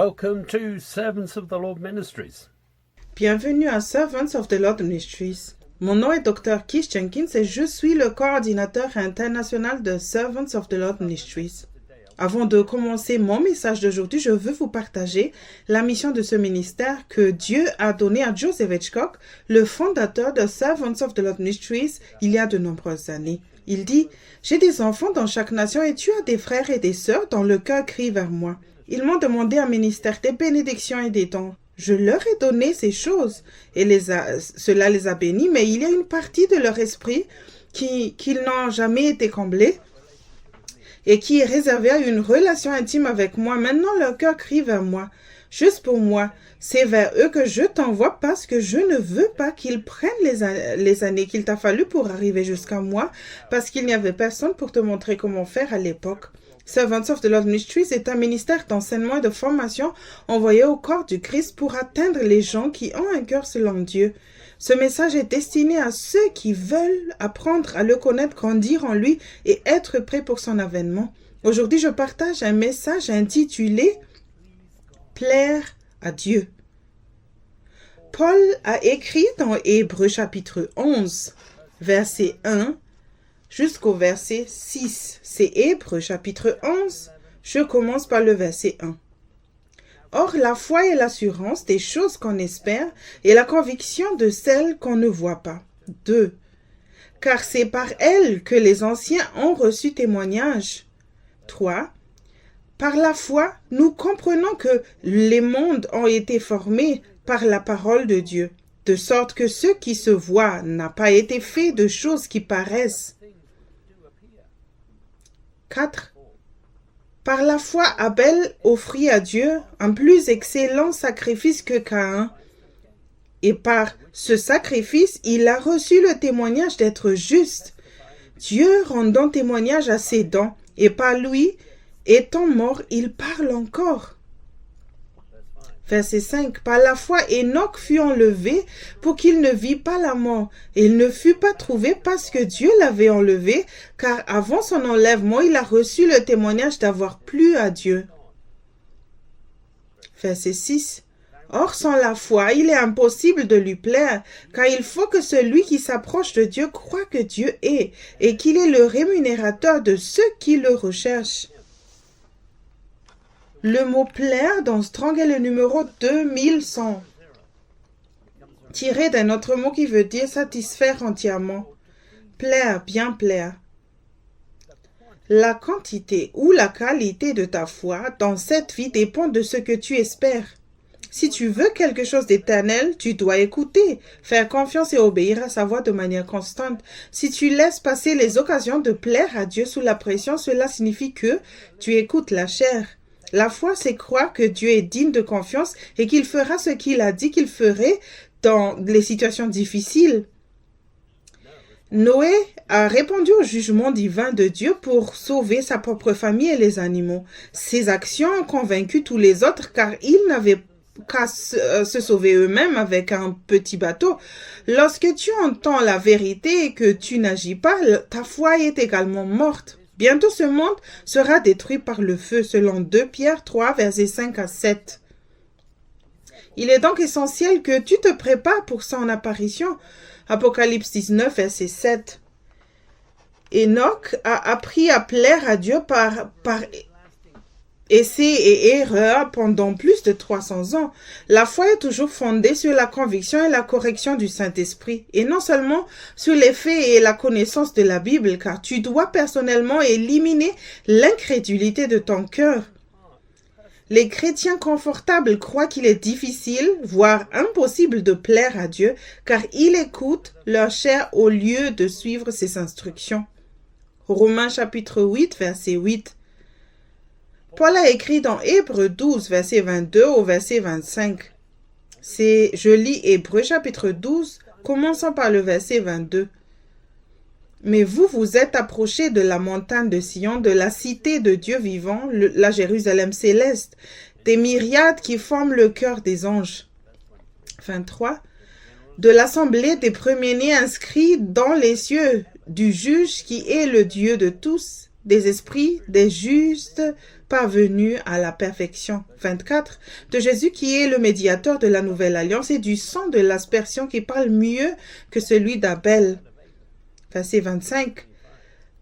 Welcome to Servants of the Lord Ministries. Bienvenue à Servants of the Lord Ministries. Mon nom est Dr. Keith Jenkins et je suis le coordinateur international de Servants of the Lord Ministries. Avant de commencer mon message d'aujourd'hui, je veux vous partager la mission de ce ministère que Dieu a donné à Joseph Hitchcock, le fondateur de Servants of the Lord Ministries, il y a de nombreuses années. Il dit « J'ai des enfants dans chaque nation et tu as des frères et des sœurs dont le cœur crie vers moi. Ils m'ont demandé un ministère des bénédictions et des dons. Je leur ai donné ces choses et cela les a bénis, mais il y a une partie de leur esprit qui n'ont jamais été comblés et qui est réservée à une relation intime avec moi. Maintenant, leur cœur crie vers moi. Juste pour moi, c'est vers eux que je t'envoie parce que je ne veux pas qu'ils prennent les années qu'il t'a fallu pour arriver jusqu'à moi, parce qu'il n'y avait personne pour te montrer comment faire à l'époque. Servants of the Lord Ministries est un ministère d'enseignement et de formation envoyé au corps du Christ pour atteindre les gens qui ont un cœur selon Dieu. Ce message est destiné à ceux qui veulent apprendre à le connaître, grandir en lui et être prêts pour son avènement. Aujourd'hui, je partage un message intitulé « Plaire à Dieu ». Paul a écrit dans Hébreux chapitre 11, verset 1 jusqu'au verset 6. C'est Hébreux chapitre 11. Je commence par le verset 1. Or, la foi est l'assurance des choses qu'on espère et la conviction de celles qu'on ne voit pas. 2. Car c'est par elle que les anciens ont reçu témoignage. 3. Par la foi, nous comprenons que les mondes ont été formés par la parole de Dieu, de sorte que ce qui se voit n'a pas été fait de choses qui paraissent. 4. Par la foi, Abel offrit à Dieu un plus excellent sacrifice que Caïn. Et par ce sacrifice, il a reçu le témoignage d'être juste. Dieu rendant témoignage à ses dons, et par lui, étant mort, il parle encore. Verset 5. Par la foi, Enoch fut enlevé pour qu'il ne vît pas la mort. Et il ne fut pas trouvé parce que Dieu l'avait enlevé, car avant son enlèvement, il a reçu le témoignage d'avoir plu à Dieu. Verset 6. Or, sans la foi, il est impossible de lui plaire, car il faut que celui qui s'approche de Dieu croie que Dieu est, et qu'il est le rémunérateur de ceux qui le recherchent. Le mot « plaire » dans Strong est le numéro 2100, tiré d'un autre mot qui veut dire « satisfaire entièrement ». Plaire, bien plaire. La quantité ou la qualité de ta foi dans cette vie dépend de ce que tu espères. Si tu veux quelque chose d'éternel, tu dois écouter, faire confiance et obéir à sa voix de manière constante. Si tu laisses passer les occasions de plaire à Dieu sous la pression, cela signifie que tu écoutes la chair. La foi, c'est croire que Dieu est digne de confiance et qu'il fera ce qu'il a dit qu'il ferait dans les situations difficiles. Noé a répondu au jugement divin de Dieu pour sauver sa propre famille et les animaux. Ses actions ont convaincu tous les autres car ils n'avaient qu'à se sauver eux-mêmes avec un petit bateau. Lorsque tu entends la vérité et que tu n'agis pas, ta foi est également morte. Bientôt ce monde sera détruit par le feu, selon 2 Pierre 3, versets 5 à 7. Il est donc essentiel que tu te prépares pour son apparition. Apocalypse 19, verset 7. Enoch a appris à plaire à Dieu par essais et erreurs pendant plus de 300 ans. La foi est toujours fondée sur la conviction et la correction du Saint-Esprit, et non seulement sur les faits et la connaissance de la Bible, car tu dois personnellement éliminer l'incrédulité de ton cœur. Les chrétiens confortables croient qu'il est difficile, voire impossible de plaire à Dieu, car ils écoutent leur chair au lieu de suivre ses instructions. Romains chapitre 8, verset 8. Paul a écrit dans Hébreux 12, verset 22 au verset 25. Je lis Hébreux chapitre 12, commençons par le verset 22. Mais vous vous êtes approchés de la montagne de Sion, de la cité de Dieu vivant, la Jérusalem céleste, des myriades qui forment le cœur des anges. 23. De l'assemblée des premiers-nés inscrits dans les cieux, du juge qui est le Dieu de tous, des esprits, des justes, parvenus à la perfection. 24. De Jésus qui est le médiateur de la nouvelle alliance et du sang de l'aspersion qui parle mieux que celui d'Abel. Verset 25.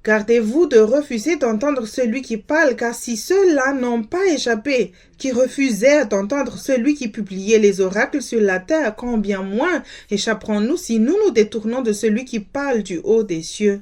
Gardez-vous de refuser d'entendre celui qui parle, car si ceux-là n'ont pas échappé, qui refusèrent d'entendre celui qui publiait les oracles sur la terre, combien moins échapperons-nous si nous nous détournons de celui qui parle du haut des cieux?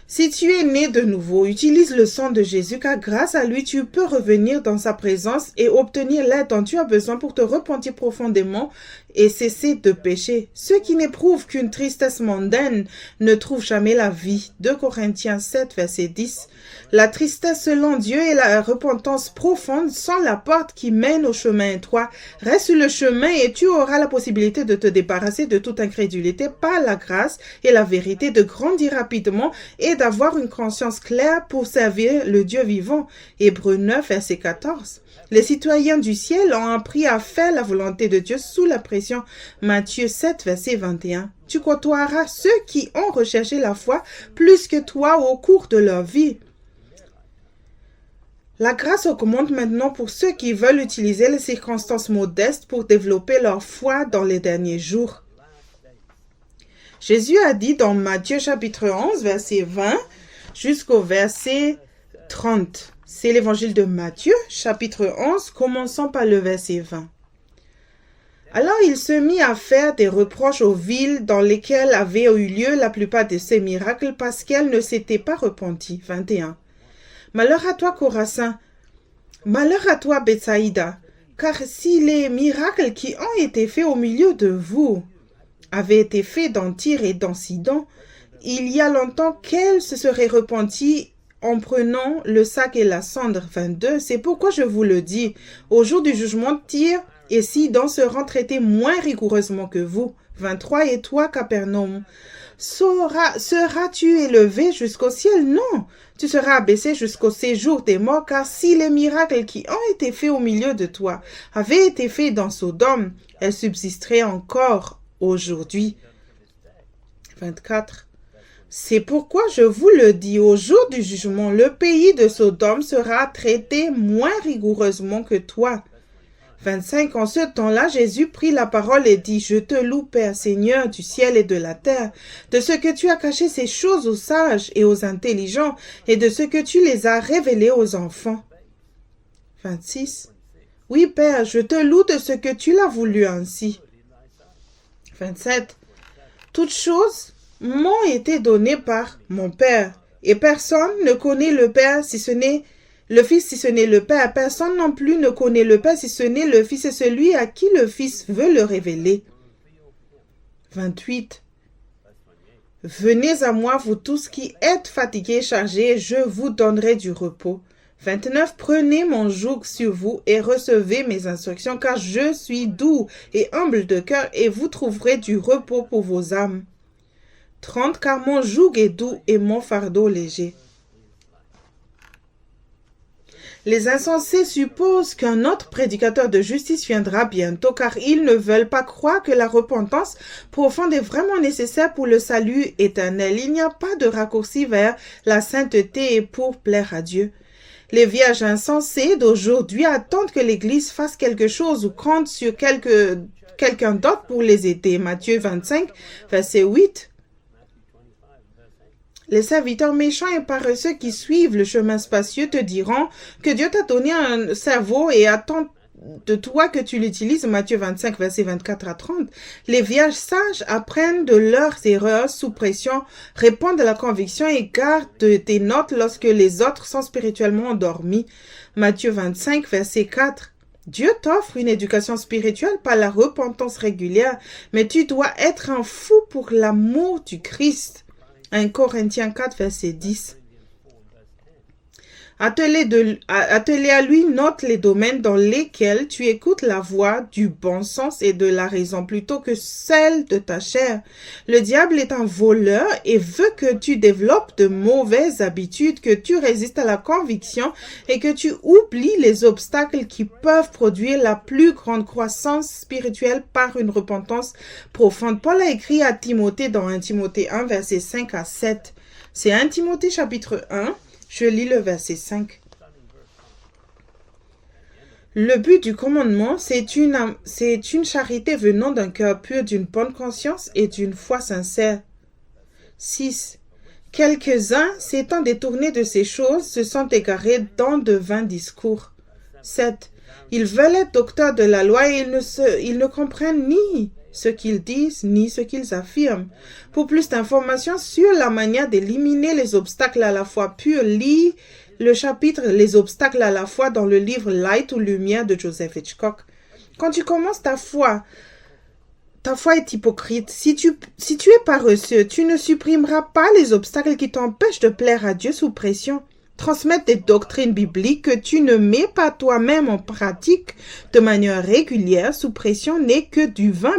Si tu es né de nouveau, utilise le sang de Jésus, car grâce à lui, tu peux revenir dans sa présence et obtenir l'aide dont tu as besoin pour te repentir profondément et cesser de pécher. Ceux qui n'éprouvent qu'une tristesse mondaine ne trouvent jamais la vie. 2 Corinthiens 7, verset 10. La tristesse selon Dieu et la repentance profonde sont la porte qui mène au chemin étroit. Reste sur le chemin et tu auras la possibilité de te débarrasser de toute incrédulité par la grâce et la vérité, de grandir rapidement et d'avoir une conscience claire pour servir le Dieu vivant. Hébreux 9, verset 14. Les citoyens du ciel ont appris à faire la volonté de Dieu sous la pression. Matthieu 7, verset 21. Tu côtoieras ceux qui ont recherché la foi plus que toi au cours de leur vie. La grâce augmente maintenant pour ceux qui veulent utiliser les circonstances modestes pour développer leur foi dans les derniers jours. Jésus a dit dans Matthieu chapitre 11, verset 20 jusqu'au verset 30. C'est l'évangile de Matthieu, chapitre 11, commençant par le verset 20. Alors il se mit à faire des reproches aux villes dans lesquelles avaient eu lieu la plupart de ces miracles parce qu'elles ne s'étaient pas repenties. 21. Malheur à toi, Chorazin! Malheur à toi, Bethsaïda! Car si les miracles qui ont été faits au milieu de vous avaient été faits dans Tyr et dans Sidon, il y a longtemps qu'elles se seraient repenties en prenant le sac et la cendre. 22. C'est pourquoi je vous le dis, au jour du jugement, Tyr et Sidon seront traités moins rigoureusement que vous. 23. Et toi, Capernaum, seras-tu élevé jusqu'au ciel? Non, tu seras abaissé jusqu'au séjour des morts, car si les miracles qui ont été faits au milieu de toi avaient été faits dans Sodome, elles subsisteraient encore aujourd'hui. 24. C'est pourquoi je vous le dis, au jour du jugement, le pays de Sodome sera traité moins rigoureusement que toi. 25. En ce temps-là, Jésus prit la parole et dit, « Je te loue, Père, Seigneur du ciel et de la terre, de ce que tu as caché ces choses aux sages et aux intelligents, et de ce que tu les as révélées aux enfants. » 26. Oui, Père, je te loue de ce que tu l'as voulu ainsi. 27. Toutes choses m'ont été données par mon Père, et personne ne connaît le Père si ce n'est le Fils si ce n'est le Père. Personne non plus ne connaît le Père si ce n'est le Fils et celui à qui le Fils veut le révéler. 28. Venez à moi, vous tous qui êtes fatigués et chargés, je vous donnerai du repos. 29. Prenez mon joug sur vous et recevez mes instructions, car je suis doux et humble de cœur, et vous trouverez du repos pour vos âmes. 30. Car mon joug est doux et mon fardeau léger. Les insensés supposent qu'un autre prédicateur de justice viendra bientôt, car ils ne veulent pas croire que la repentance profonde est vraiment nécessaire pour le salut éternel. Il n'y a pas de raccourci vers la sainteté et pour plaire à Dieu. Les vierges insensées d'aujourd'hui attendent que l'Église fasse quelque chose ou compte sur quelqu'un d'autre pour les aider. Matthieu 25, verset 8. Les serviteurs méchants et paresseux qui suivent le chemin spacieux te diront que Dieu t'a donné un cerveau et attend de toi que tu l'utilises. Matthieu 25, versets 24 à 30. Les vierges sages apprennent de leurs erreurs sous pression, répondent à la conviction et gardent des notes lorsque les autres sont spirituellement endormis. Matthieu 25, verset 4. Dieu t'offre une éducation spirituelle par la repentance régulière, mais tu dois être un fou pour l'amour du Christ. 1 Corinthiens 4, verset 10. Attelé à lui, note les domaines dans lesquels tu écoutes la voix du bon sens et de la raison plutôt que celle de ta chair. Le diable est un voleur et veut que tu développes de mauvaises habitudes, que tu résistes à la conviction et que tu oublies les obstacles qui peuvent produire la plus grande croissance spirituelle par une repentance profonde. Paul a écrit à Timothée dans 1 Timothée 1, verset 5 à 7. C'est 1 Timothée chapitre 1, Je lis le verset 5. Le but du commandement, c'est une charité venant d'un cœur pur, d'une bonne conscience et d'une foi sincère. 6. Quelques-uns, s'étant détournés de ces choses, se sont égarés dans de vains discours. 7. Ils veulent être docteurs de la loi et ils ne comprennent ni ce qu'ils disent ni ce qu'ils affirment. Pour plus d'informations sur la manière d'éliminer les obstacles à la foi pure, lis le chapitre Les obstacles à la foi dans le livre Light ou Lumière de Joseph Hitchcock. Quand tu commences ta foi est hypocrite. Si tu es paresseux, tu ne supprimeras pas les obstacles qui t'empêchent de plaire à Dieu sous pression. Transmettre des doctrines bibliques que tu ne mets pas toi-même en pratique de manière régulière sous pression n'est que du vain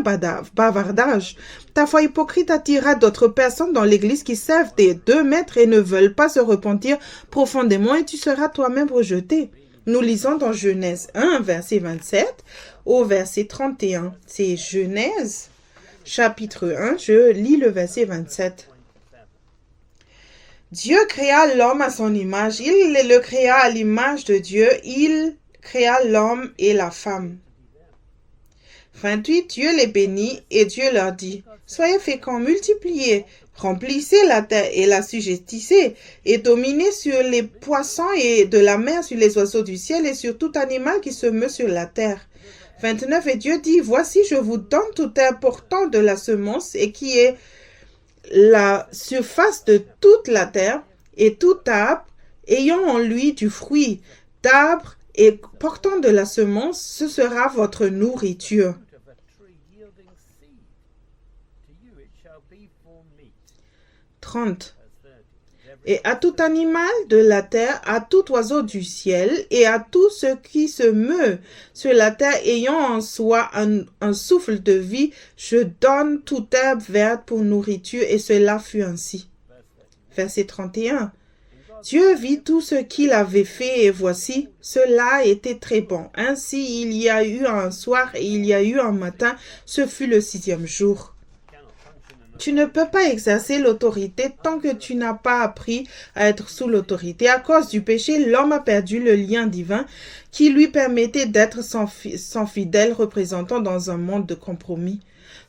bavardage. Ta foi hypocrite attirera d'autres personnes dans l'église qui servent des 2 maîtres et ne veulent pas se repentir profondément et tu seras toi-même rejeté. Nous lisons dans Genèse 1, verset 27 au verset 31. C'est Genèse, chapitre 1, je lis le verset 27. Dieu créa l'homme à son image. Il le créa à l'image de Dieu. Il créa l'homme et la femme. 28. Dieu les bénit et Dieu leur dit, « Soyez féconds, multipliez, remplissez la terre et la sujettissez, et dominez sur les poissons et de la mer, sur les oiseaux du ciel et sur tout animal qui se meut sur la terre. » 29. Et Dieu dit, « Voici, je vous donne toute terre portant de la semence et qui est la surface de toute la terre, et tout arbre ayant en lui du fruit d'arbre et portant de la semence, ce sera votre nourriture. » 30. Et à tout animal de la terre, à tout oiseau du ciel, et à tout ce qui se meut sur la terre ayant en soi un souffle de vie, je donne toute herbe verte pour nourriture, et cela fut ainsi. Verset 31. Dieu vit tout ce qu'il avait fait, et voici, cela était très bon. Ainsi il y a eu un soir, et il y a eu un matin, ce fut le 6e jour. Tu ne peux pas exercer l'autorité tant que tu n'as pas appris à être sous l'autorité. À cause du péché, l'homme a perdu le lien divin qui lui permettait d'être son fidèle représentant dans un monde de compromis.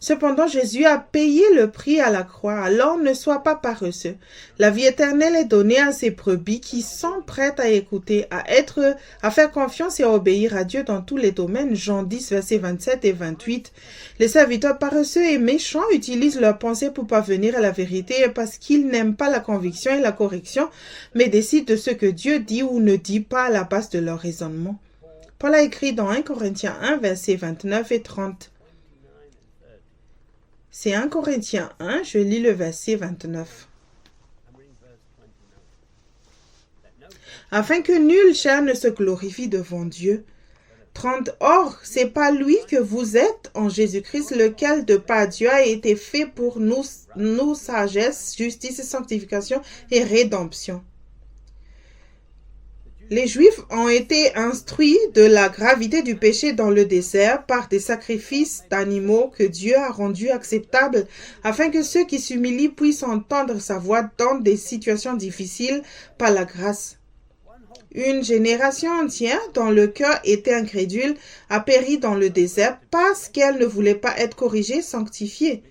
Cependant, Jésus a payé le prix à la croix, alors ne sois pas paresseux. La vie éternelle est donnée à ces brebis qui sont prêtes à écouter, à faire confiance et à obéir à Dieu dans tous les domaines. Jean 10, versets 27 et 28. Les serviteurs paresseux et méchants utilisent leurs pensées pour parvenir à la vérité parce qu'ils n'aiment pas la conviction et la correction, mais décident de ce que Dieu dit ou ne dit pas à la base de leur raisonnement. Paul a écrit dans 1 Corinthiens 1, versets 29 et 30. C'est 1 Corinthiens 1, je lis le verset 29. Afin que nulle chair ne se glorifie devant Dieu. 30. Or, c'est pas lui que vous êtes en Jésus-Christ, lequel de par Dieu a été fait pour nous sagesse, justice et sanctification et rédemption. Les Juifs ont été instruits de la gravité du péché dans le désert par des sacrifices d'animaux que Dieu a rendus acceptables afin que ceux qui s'humilient puissent entendre sa voix dans des situations difficiles par la grâce. Une génération entière dont le cœur était incrédule a péri dans le désert parce qu'elle ne voulait pas être corrigée, sanctifiée.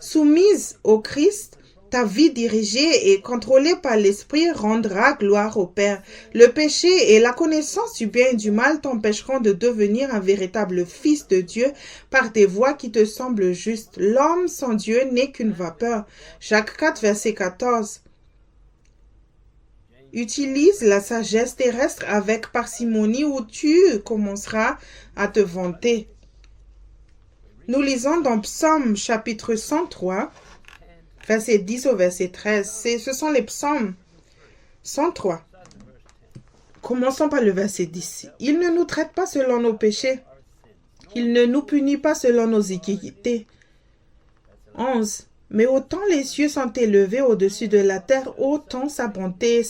Soumise au Christ, ta vie dirigée et contrôlée par l'Esprit rendra gloire au Père. Le péché et la connaissance du bien et du mal t'empêcheront de devenir un véritable fils de Dieu par des voies qui te semblent justes. L'homme sans Dieu n'est qu'une vapeur. Jacques 4, verset 14. Utilise la sagesse terrestre avec parcimonie ou tu commenceras à te vanter. Nous lisons dans Psaume chapitre 103, verset 10 au verset 13. Ce sont les psaumes 103. Commençons par le verset 10. Il ne nous traite pas selon nos péchés. Il ne nous punit pas selon nos iniquités. 11. Mais autant les cieux sont élevés au-dessus de la terre, autant sa bonté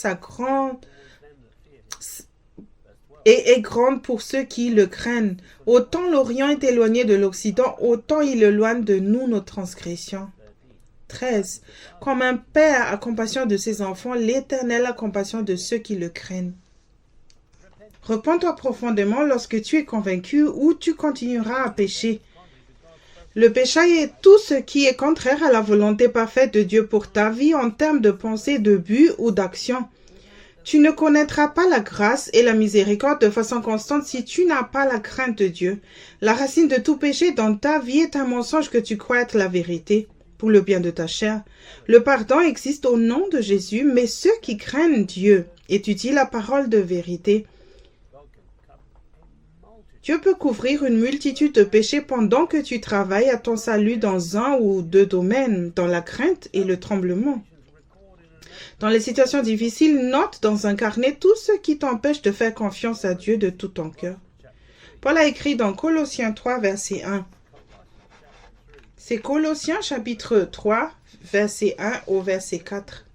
est grande pour ceux qui le craignent. Autant l'Orient est éloigné de l'Occident, autant il éloigne de nous nos transgressions. 13. Comme un père a compassion de ses enfants, l'Éternel a compassion de ceux qui le craignent. Repens-toi profondément lorsque tu es convaincu ou tu continueras à pécher. Le péché est tout ce qui est contraire à la volonté parfaite de Dieu pour ta vie en termes de pensée, de but ou d'action. Tu ne connaîtras pas la grâce et la miséricorde de façon constante si tu n'as pas la crainte de Dieu. La racine de tout péché dans ta vie est un mensonge que tu crois être la vérité, pour le bien de ta chair. Le pardon existe au nom de Jésus, mais ceux qui craignent Dieu étudient la parole de vérité. Dieu peut couvrir une multitude de péchés pendant que tu travailles à ton salut dans un ou deux domaines, dans la crainte et le tremblement. Dans les situations difficiles, note dans un carnet tout ce qui t'empêche de faire confiance à Dieu de tout ton cœur. Paul a écrit dans Colossiens 3, verset 1. C'est Colossiens chapitre 3, verset 1 au verset 4.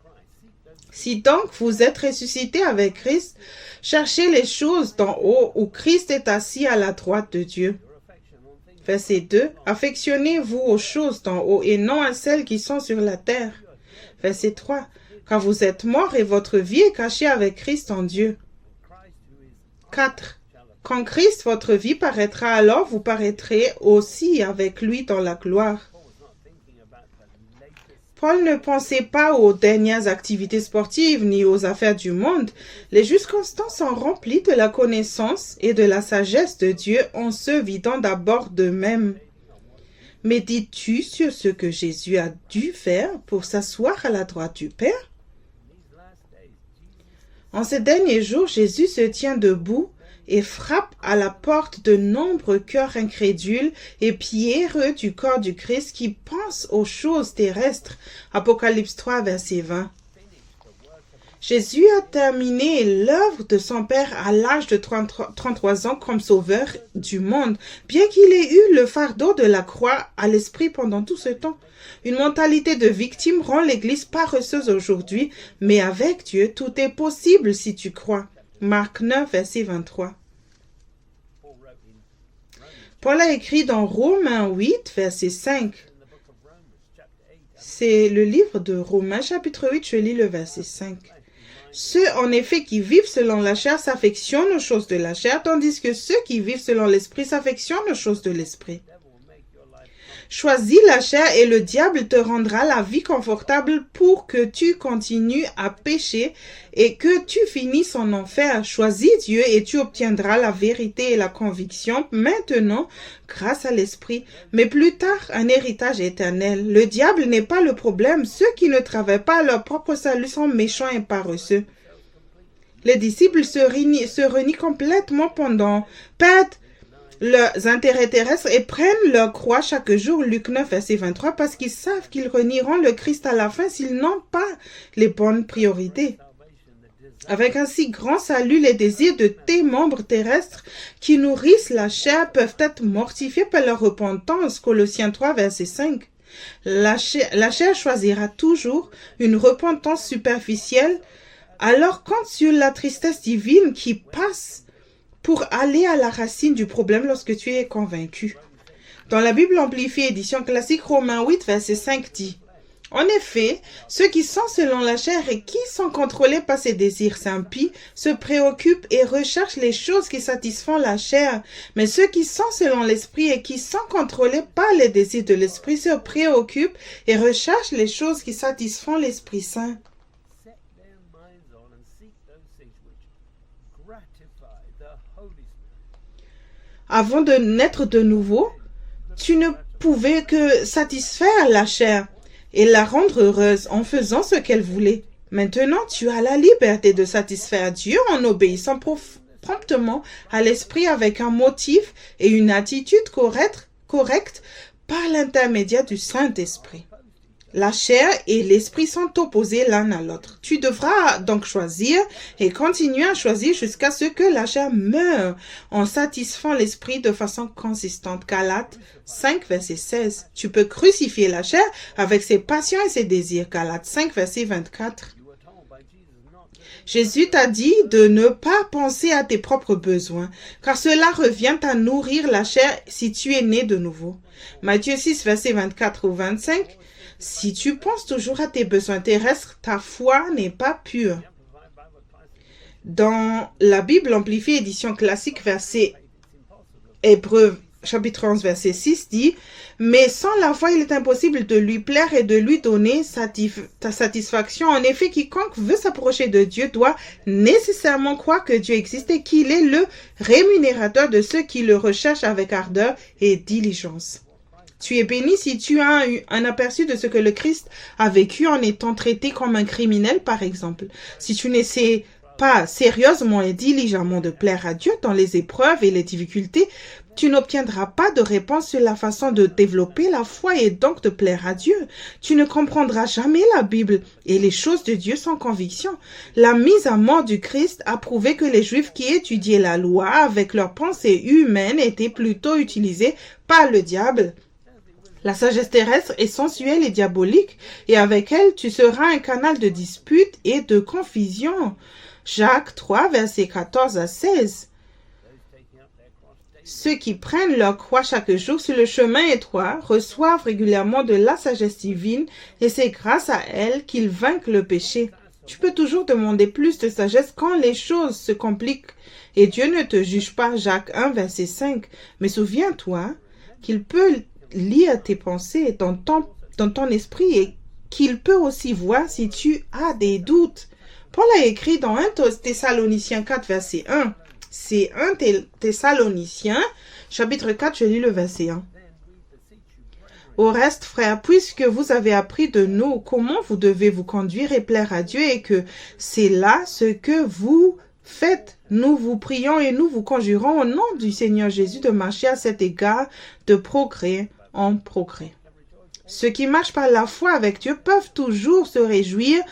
Si donc vous êtes ressuscités avec Christ, cherchez les choses d'en haut où Christ est assis à la droite de Dieu. Verset 2. Affectionnez-vous aux choses d'en haut et non à celles qui sont sur la terre. Verset 3. Car vous êtes morts et votre vie est cachée avec Christ en Dieu. 4. Quand Christ, votre vie, paraîtra, alors vous paraîtrez aussi avec lui dans la gloire. Paul ne pensait pas aux dernières activités sportives ni aux affaires du monde. Les justes constants sont remplis de la connaissance et de la sagesse de Dieu en se vidant d'abord d'eux-mêmes. Médites-tu sur ce que Jésus a dû faire pour s'asseoir à la droite du Père? En ces derniers jours, Jésus se tient debout et frappe à la porte de nombreux cœurs incrédules et pierreux du corps du Christ qui pensent aux choses terrestres. Apocalypse 3, verset 20. Jésus a terminé l'œuvre de son Père à l'âge de 33 ans comme sauveur du monde, bien qu'il ait eu le fardeau de la croix à l'esprit pendant tout ce temps. Une mentalité de victime rend l'Église paresseuse aujourd'hui, mais avec Dieu, tout est possible si tu crois. Marc 9, verset 23. Paul a écrit dans Romains 8, verset 5. C'est le livre de Romains, chapitre 8, je lis le verset 5. Ceux, en effet, qui vivent selon la chair s'affectionnent aux choses de la chair, tandis que ceux qui vivent selon l'esprit s'affectionnent aux choses de l'esprit. Choisis la chair et le diable te rendra la vie confortable pour que tu continues à pécher et que tu finisses en enfer. Choisis Dieu et tu obtiendras la vérité et la conviction maintenant grâce à l'esprit, mais plus tard un héritage éternel. Le diable n'est pas le problème. Ceux qui ne travaillent pas à leur propre salut sont méchants et paresseux. Les disciples se renient complètement perdent leurs intérêts terrestres et prennent leur croix chaque jour, Luc 9, verset 23, parce qu'ils savent qu'ils renieront le Christ à la fin s'ils n'ont pas les bonnes priorités. Avec un si grand salut, les désirs de tes membres terrestres qui nourrissent la chair peuvent être mortifiés par leur repentance, Colossiens 3, verset 5. La chair choisira toujours une repentance superficielle, alors compte sur la tristesse divine qui passe pour aller à la racine du problème lorsque tu es convaincu. Dans la Bible amplifiée édition classique, Romains 8, verset 5 dit « En effet, ceux qui sont selon la chair et qui sont contrôlés par ses désirs impies se préoccupent et recherchent les choses qui satisfont la chair. Mais ceux qui sont selon l'esprit et qui sont contrôlés par les désirs de l'esprit se préoccupent et recherchent les choses qui satisfont l'Esprit Saint. » Avant de naître de nouveau, tu ne pouvais que satisfaire la chair et la rendre heureuse en faisant ce qu'elle voulait. Maintenant, tu as la liberté de satisfaire Dieu en obéissant promptement à l'esprit avec un motif et une attitude correcte par l'intermédiaire du Saint-Esprit. La chair et l'esprit sont opposés l'un à l'autre. Tu devras donc choisir et continuer à choisir jusqu'à ce que la chair meure en satisfaisant l'esprit de façon consistante. Galates 5, verset 16. Tu peux crucifier la chair avec ses passions et ses désirs. Galates 5, verset 24. Jésus t'a dit de ne pas penser à tes propres besoins, car cela revient à nourrir la chair si tu es né de nouveau. Matthieu 6, versets 24 ou 25. Si tu penses toujours à tes besoins terrestres, ta foi n'est pas pure. Dans la Bible amplifiée édition classique, verset Hébreux chapitre 11, verset 6 dit « Mais sans la foi, il est impossible de lui plaire et de lui donner ta satisfaction. En effet, quiconque veut s'approcher de Dieu doit nécessairement croire que Dieu existe et qu'il est le rémunérateur de ceux qui le recherchent avec ardeur et diligence. » Tu es béni si tu as eu un aperçu de ce que le Christ a vécu en étant traité comme un criminel, par exemple. Si tu n'essaies pas sérieusement et diligemment de plaire à Dieu dans les épreuves et les difficultés, tu n'obtiendras pas de réponse sur la façon de développer la foi et donc de plaire à Dieu. Tu ne comprendras jamais la Bible et les choses de Dieu sans conviction. La mise à mort du Christ a prouvé que les Juifs qui étudiaient la loi avec leurs pensées humaines étaient plutôt utilisés par le diable. La sagesse terrestre est sensuelle et diabolique, et avec elle, tu seras un canal de dispute et de confusion. Jacques 3, versets 14 à 16. Ceux qui prennent leur croix chaque jour sur le chemin étroit reçoivent régulièrement de la sagesse divine et c'est grâce à elle qu'ils vainquent le péché. Tu peux toujours demander plus de sagesse quand les choses se compliquent et Dieu ne te juge pas. Jacques 1, verset 5. Mais souviens-toi qu'il peut lire tes pensées dans ton esprit et qu'il peut aussi voir si tu as des doutes. Paul a écrit dans 1 Thessaloniciens 4, verset 1. C'est 1 Thessaloniciens, chapitre 4, je lis le verset 1. Au reste, frères, puisque vous avez appris de nous comment vous devez vous conduire et plaire à Dieu et que c'est là ce que vous faites, nous vous prions et nous vous conjurons au nom du Seigneur Jésus de marcher à cet égard de progrès en progrès. Ceux qui marchent par la foi avec Dieu peuvent toujours se réjouir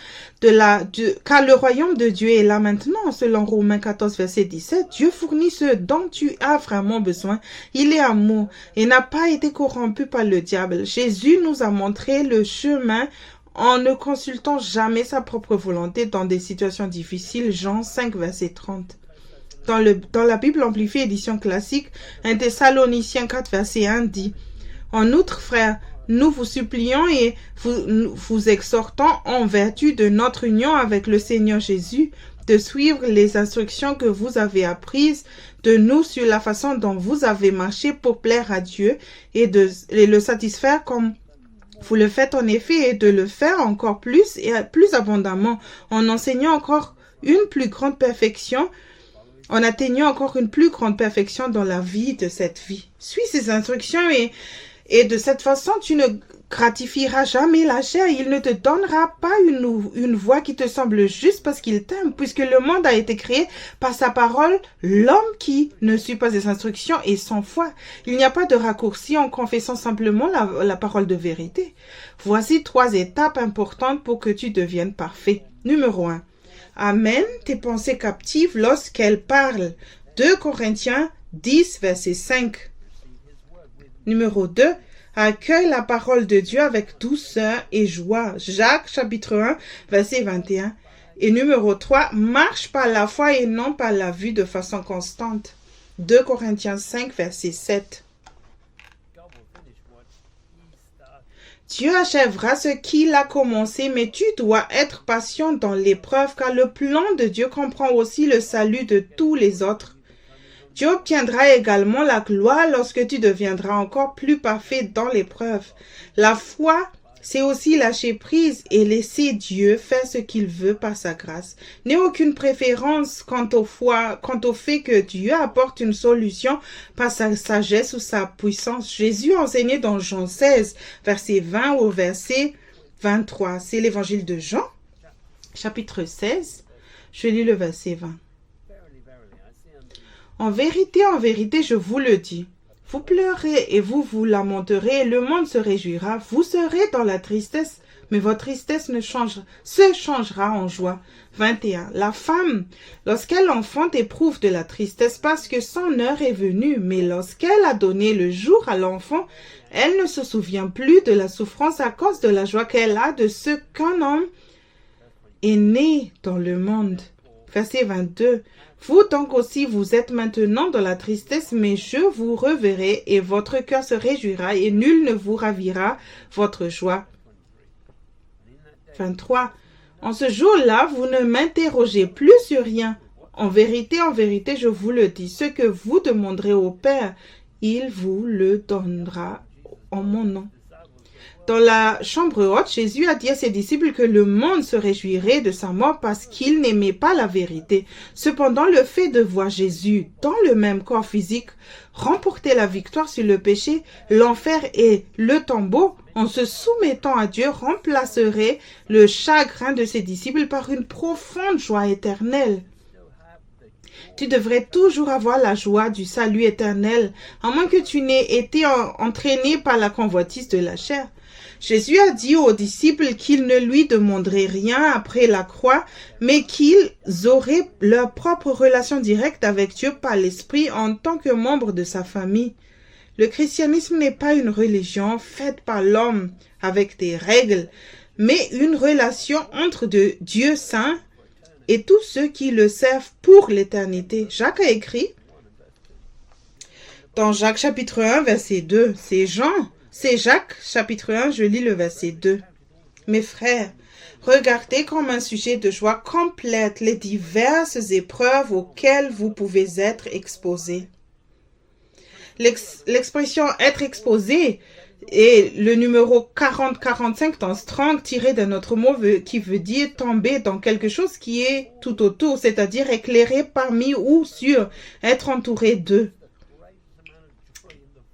car le royaume de Dieu est là maintenant, selon Romains 14, verset 17. Dieu fournit ce dont tu as vraiment besoin. Il est amour et n'a pas été corrompu par le diable. Jésus nous a montré le chemin en ne consultant jamais sa propre volonté dans des situations difficiles. Jean 5, verset 30. Dans la Bible amplifiée édition classique, 1 Thessaloniciens 4, verset 1 dit « En outre, frères, nous vous supplions et vous exhortons en vertu de notre union avec le Seigneur Jésus de suivre les instructions que vous avez apprises de nous sur la façon dont vous avez marché pour plaire à Dieu et le satisfaire comme vous le faites en effet et de le faire encore plus et plus abondamment en enseignant encore une plus grande perfection, en atteignant encore une plus grande perfection dans la vie de cette vie. Suis ces instructions et de cette façon, tu ne gratifieras jamais la chair. Il ne te donnera pas une voix qui te semble juste parce qu'il t'aime, puisque le monde a été créé par sa parole. L'homme qui ne suit pas ses instructions est sans foi. Il n'y a pas de raccourci en confessant simplement la parole de vérité. Voici 3 étapes importantes pour que tu deviennes parfait. Numéro 1. Amène tes pensées captives lorsqu'elles parlent. 2 Corinthiens 10, verset 5. Numéro 2, accueille la parole de Dieu avec douceur et joie. Jacques, chapitre 1, verset 21. Et numéro 3, marche par la foi et non par la vue de façon constante. 2 Corinthiens 5, verset 7. Dieu achèvera ce qu'il a commencé, mais tu dois être patient dans l'épreuve, car le plan de Dieu comprend aussi le salut de tous les autres. Tu obtiendras également la gloire lorsque tu deviendras encore plus parfait dans l'épreuve. La foi, c'est aussi lâcher prise et laisser Dieu faire ce qu'il veut par sa grâce. N'aie aucune préférence quant au fait que Dieu apporte une solution par sa sagesse ou sa puissance. Jésus enseignait dans Jean 16, verset 20 au verset 23. C'est l'évangile de Jean, chapitre 16. Je lis le verset 20. En vérité, je vous le dis, vous pleurez et vous vous lamenterez, et le monde se réjouira. Vous serez dans la tristesse, mais votre tristesse se changera en joie. 21. La femme, lorsqu'elle enfante, éprouve de la tristesse parce que son heure est venue, mais lorsqu'elle a donné le jour à l'enfant, elle ne se souvient plus de la souffrance à cause de la joie qu'elle a de ce qu'un homme est né dans le monde. verset 22. Vous donc aussi, vous êtes maintenant dans la tristesse, mais je vous reverrai et votre cœur se réjouira et nul ne vous ravira votre joie. 23. En ce jour-là, vous ne m'interrogez plus sur rien. En vérité, je vous le dis, ce que vous demanderez au Père, il vous le donnera en mon nom. Dans la chambre haute, Jésus a dit à ses disciples que le monde se réjouirait de sa mort parce qu'il n'aimait pas la vérité. Cependant, le fait de voir Jésus dans le même corps physique remporter la victoire sur le péché, l'enfer et le tombeau, en se soumettant à Dieu, remplacerait le chagrin de ses disciples par une profonde joie éternelle. Tu devrais toujours avoir la joie du salut éternel, à moins que tu n'aies été entraîné par la convoitise de la chair. Jésus a dit aux disciples qu'ils ne lui demanderaient rien après la croix, mais qu'ils auraient leur propre relation directe avec Dieu par l'Esprit en tant que membres de sa famille. Le christianisme n'est pas une religion faite par l'homme avec des règles, mais une relation entre Dieu saint et tous ceux qui le servent pour l'éternité. Jacques a écrit dans Jacques chapitre 1 verset 2, c'est Jacques chapitre 1, je lis le verset 2. Mes frères, regardez comme un sujet de joie complète les diverses épreuves auxquelles vous pouvez être exposés. L'expression être exposé est le numéro 40-45 dans Strong tiré d'un autre mot qui veut dire tomber dans quelque chose qui est tout autour, c'est-à-dire éclairé parmi ou sur, être entouré d'eux.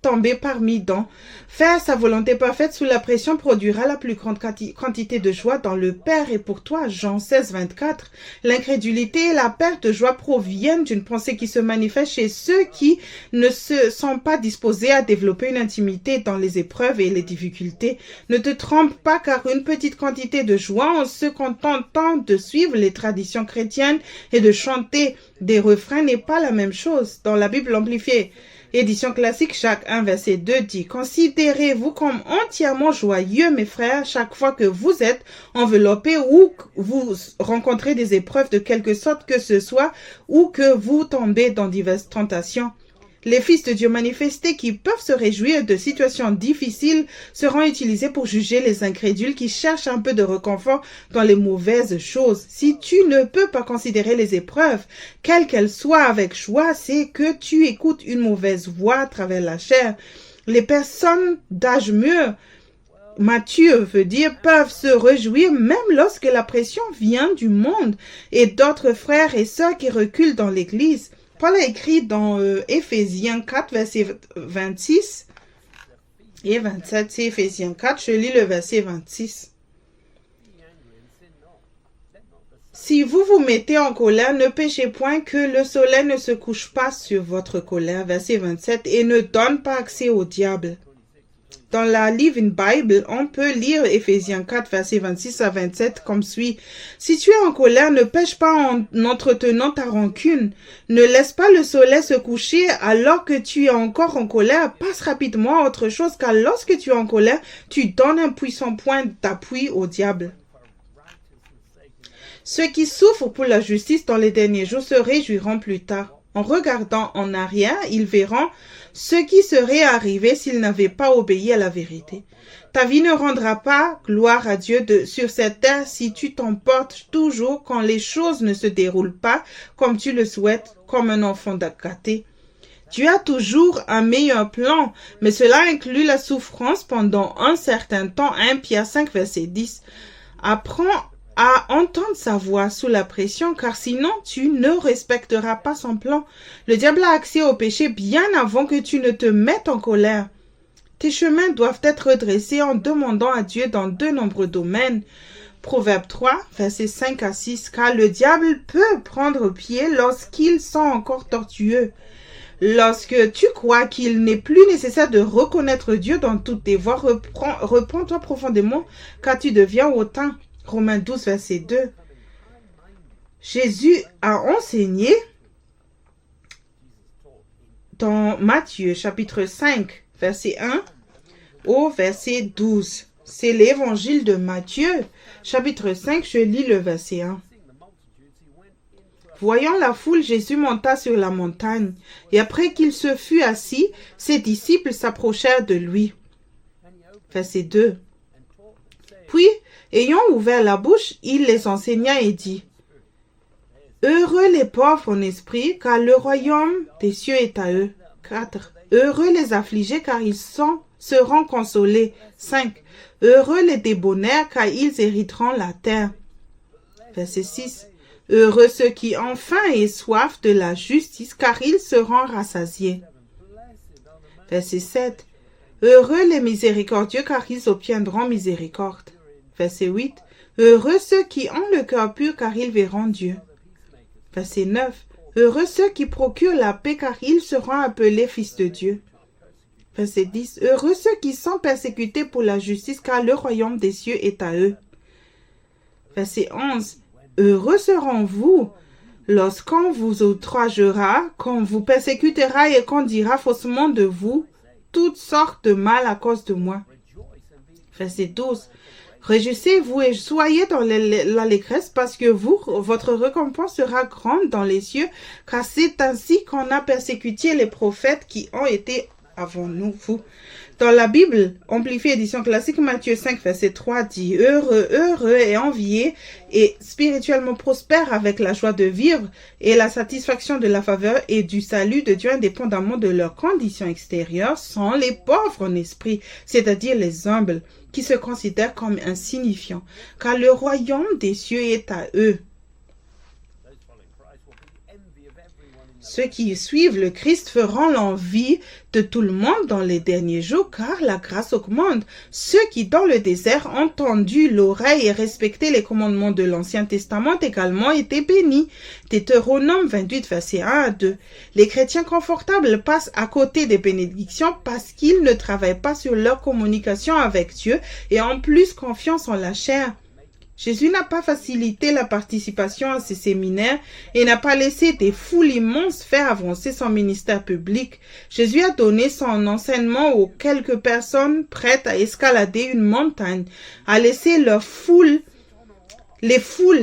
Tomber parmi dans. Faire sa volonté parfaite sous la pression produira la plus grande quantité de joie dans le Père et pour toi. Jean 16, 24. L'incrédulité et la perte de joie proviennent d'une pensée qui se manifeste chez ceux qui ne se sont pas disposés à développer une intimité dans les épreuves et les difficultés. Ne te trompe pas car une petite quantité de joie en se contentant de suivre les traditions chrétiennes et de chanter des refrains n'est pas la même chose. Dans la Bible amplifiée, édition classique, Jacques 1, verset 2 dit « Considérez-vous comme entièrement joyeux, mes frères, chaque fois que vous êtes enveloppés ou que vous rencontrez des épreuves de quelque sorte que ce soit ou que vous tombez dans diverses tentations. » Les fils de Dieu manifestés qui peuvent se réjouir de situations difficiles seront utilisés pour juger les incrédules qui cherchent un peu de réconfort dans les mauvaises choses. Si tu ne peux pas considérer les épreuves, quelles qu'elles soient avec joie, c'est que tu écoutes une mauvaise voix à travers la chair. Les personnes d'âge mûr, mature veut dire, peuvent se réjouir même lorsque la pression vient du monde et d'autres frères et sœurs qui reculent dans l'Église. Paul a écrit dans Éphésiens 4, verset 26 et 27, c'est Éphésiens 4, je lis le verset 26. Si vous vous mettez en colère, ne péchez point que le soleil ne se couche pas sur votre colère, verset 27, et ne donne pas accès au diable. Dans la Living Bible, on peut lire Éphésiens 4, verset 26 à 27 comme suit. Si tu es en colère, ne pêche pas en entretenant ta rancune. Ne laisse pas le soleil se coucher alors que tu es encore en colère. Passe rapidement à autre chose, car lorsque tu es en colère, tu donnes un puissant point d'appui au diable. Ceux qui souffrent pour la justice dans les derniers jours se réjouiront plus tard. En regardant en arrière, ils verront ce qui serait arrivé s'ils n'avaient pas obéi à la vérité. Ta vie ne rendra pas gloire à Dieu sur cette terre si tu t'emportes toujours quand les choses ne se déroulent pas comme tu le souhaites, comme un enfant gâté. Dieu a toujours un meilleur plan, mais cela inclut la souffrance pendant un certain temps. 1 Pierre 5, verset 10. Apprends à entendre sa voix sous la pression, car sinon tu ne respecteras pas son plan. Le diable a accès au péché bien avant que tu ne te mettes en colère. Tes chemins doivent être redressés en demandant à Dieu dans de nombreux domaines. Proverbe 3, versets 5 à 6, car le diable peut prendre pied lorsqu'ils sont encore tortueux. Lorsque tu crois qu'il n'est plus nécessaire de reconnaître Dieu dans toutes tes voies, reprends-toi profondément, car tu deviens hautain. Romains 12, verset 2. Jésus a enseigné dans Matthieu, chapitre 5, verset 1 au verset 12. C'est l'évangile de Matthieu, chapitre 5, je lis le verset 1. Voyant la foule, Jésus monta sur la montagne, et après qu'il se fut assis, ses disciples s'approchèrent de lui. Verset 2. Puis, ayant ouvert la bouche, il les enseigna et dit, « Heureux les pauvres en esprit, car le royaume des cieux est à eux. » 4. Heureux les affligés, car ils seront consolés. 5. Heureux les débonnaires, car ils hériteront la terre. Verset 6. Heureux ceux qui ont faim et soif de la justice, car ils seront rassasiés. Verset 7. Heureux les miséricordieux, car ils obtiendront miséricorde. Verset 8. Heureux ceux qui ont le cœur pur, car ils verront Dieu. Verset 9. Heureux ceux qui procurent la paix, car ils seront appelés fils de Dieu. Verset 10. Heureux ceux qui sont persécutés pour la justice, car le royaume des cieux est à eux. Verset 11. Heureux seront-vous lorsqu'on vous outragera, qu'on vous persécutera et qu'on dira faussement de vous toutes sortes de mal à cause de moi. Verset 12. Réjouissez-vous et soyez dans l'allégresse parce que votre récompense sera grande dans les cieux, car c'est ainsi qu'on a persécuté les prophètes qui ont été avant nous. Dans la Bible, amplifiée édition classique, Matthieu 5, verset 3 dit « Heureux, heureux et enviés et spirituellement prospères avec la joie de vivre et la satisfaction de la faveur et du salut de Dieu indépendamment de leurs conditions extérieures sont les pauvres en esprit, c'est-à-dire les humbles, qui se considèrent comme insignifiants, car le royaume des cieux est à eux. » Ceux qui suivent le Christ feront l'envie de tout le monde dans les derniers jours, car la grâce augmente. Ceux qui, dans le désert, ont tendu l'oreille et respecté les commandements de l'Ancien Testament, également étaient bénis. Deutéronome 28, verset 1 à 2. Les chrétiens confortables passent à côté des bénédictions parce qu'ils ne travaillent pas sur leur communication avec Dieu et ont plus confiance en la chair. Jésus n'a pas facilité la participation à ces séminaires et n'a pas laissé des foules immenses faire avancer son ministère public. Jésus a donné son enseignement aux quelques personnes prêtes à escalader une montagne, à laisser les foules